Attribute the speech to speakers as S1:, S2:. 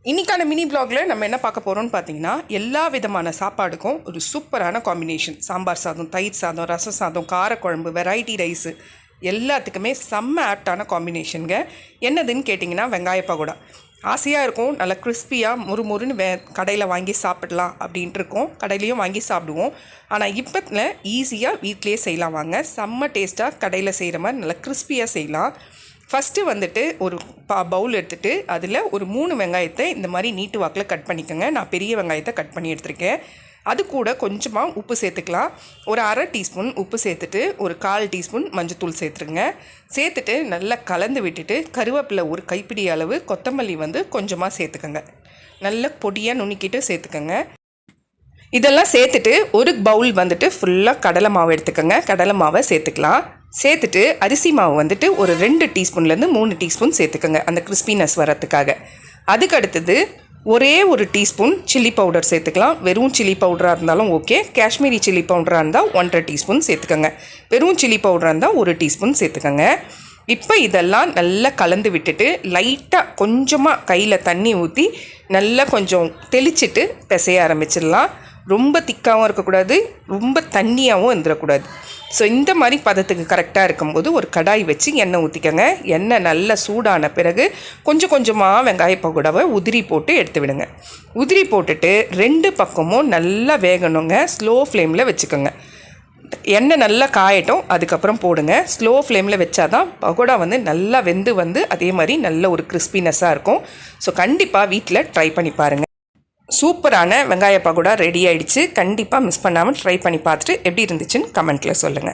S1: இன்றைக்கான மினி ப்ளாகில் நம்ம என்ன பார்க்க போகிறோம்னு பார்த்தீங்கன்னா, எல்லா விதமான சாப்பாடுக்கும் ஒரு சூப்பரான காம்பினேஷன். சாம்பார் சாதம், தயிர் சாதம், ரசம் சாதம், காரக்குழம்பு, வெரைட்டி ரைஸு எல்லாத்துக்குமே செம்ம ஆப்டான காம்பினேஷனுங்க. என்னதுன்னு கேட்டிங்கன்னா, வெங்காய பகோடா. ஆசையாக இருக்கும், நல்லா கிறிஸ்பியாக முறுமுறுன்னு கடையில் வாங்கி சாப்பிடலாம் அப்படின்ட்டு இருக்கோம். கடையிலையும் வாங்கி சாப்பிடுவோம். ஆனால் இப்போத்தில் ஈஸியாக வீட்டிலையே செய்யலாம் வாங்க. செம்ம டேஸ்ட்டாக கடையில் செய்கிற மாதிரி நல்லா கிறிஸ்பியாக செய்யலாம். ஃபஸ்ட்டு வந்துட்டு ஒரு பவுல் எடுத்துகிட்டு அதில் ஒரு 3 வெங்காயத்தை இந்த மாதிரி நீட்டு வாக்கில் கட் பண்ணிக்கோங்க. நான் பெரிய வெங்காயத்தை கட் பண்ணி எடுத்துருக்கேன். அது கூட கொஞ்சமாக உப்பு சேர்த்துக்கலாம். ஒரு அரை டீஸ்பூன் உப்பு சேர்த்துட்டு ஒரு 1/4 டீஸ்பூன் மஞ்சத்தூள் சேர்த்துருங்க. சேர்த்துட்டு நல்லா கலந்து விட்டுட்டு கருவேப்பிலை ஒரு கைப்பிடி அளவு, கொத்தமல்லி கொஞ்சமாக சேர்த்துக்கோங்க. நல்லா பொடியாக நுணுக்கிட்டு சேர்த்துக்கோங்க. இதெல்லாம் சேர்த்துட்டு ஒரு பவுல் ஃபுல்லாக கடலை மாவு எடுத்துக்கோங்க. கடலை மாவை சேர்த்துக்கலாம். சேர்த்துட்டு அரிசி மாவு ஒரு 2 டீஸ்பூன்லேருந்து 3 டீஸ்பூன் சேர்த்துக்கோங்க, அந்த கிறிஸ்பினஸ் வரத்துக்காக. அதுக்கு அடுத்தது ஒரே ஒரு டீஸ்பூன் சில்லி பவுடர் சேர்த்துக்கலாம். வெறும் சில்லி பவுடராக இருந்தாலும் ஓகே. காஷ்மீரி சில்லி பவுடராக இருந்தால் 1.5 டீஸ்பூன் சேர்த்துக்கோங்க. வெறும் சில்லி பவுடராக இருந்தால் 1 டீஸ்பூன் சேர்த்துக்கோங்க. இப்போ இதெல்லாம் நல்லா கலந்து விட்டுட்டு லைட்டாக கொஞ்சமாக கையில் தண்ணி ஊற்றி நல்லா கொஞ்சம் தெளிச்சிட்டு பிசைய ஆரம்பிச்சிடலாம். ரொம்ப திக்காகவும் இருக்கக்கூடாது, ரொம்ப தண்ணியாகவும் இருந்துடக்கூடாது. ஸோ இந்த மாதிரி பதத்துக்கு கரெக்டாக இருக்கும்போது ஒரு கடாய் வச்சு எண்ணெய் ஊற்றிக்கோங்க. எண்ணெய் நல்லா சூடான பிறகு கொஞ்சம் கொஞ்சமாக வெங்காய பகோடாவை உதிரி போட்டு எடுத்து விடுங்க. உதிரி போட்டுட்டு 2 பக்கமும் நல்லா வேகணுங்க. ஸ்லோ ஃப்ளேமில் வச்சுக்கோங்க. எண்ணெய் நல்லா காயட்டும், அதுக்கப்புறம் போடுங்க. ஸ்லோ ஃப்ளேமில் வச்சாதான் பகோடா நல்லா வெந்து அதே மாதிரி நல்ல ஒரு கிறிஸ்பினஸ்ஸாக இருக்கும். ஸோ கண்டிப்பாக வீட்டில் ட்ரை பண்ணி பாருங்கள். சூப்பரான வெங்காய பகோடா ரெடி ஆகிடுச்சு. கண்டிப்பாக மிஸ் பண்ணாமல் ட்ரை பண்ணி பார்த்துட்டு எப்படி இருந்துச்சுன்னு கமெண்ட்டில் சொல்லுங்கள்.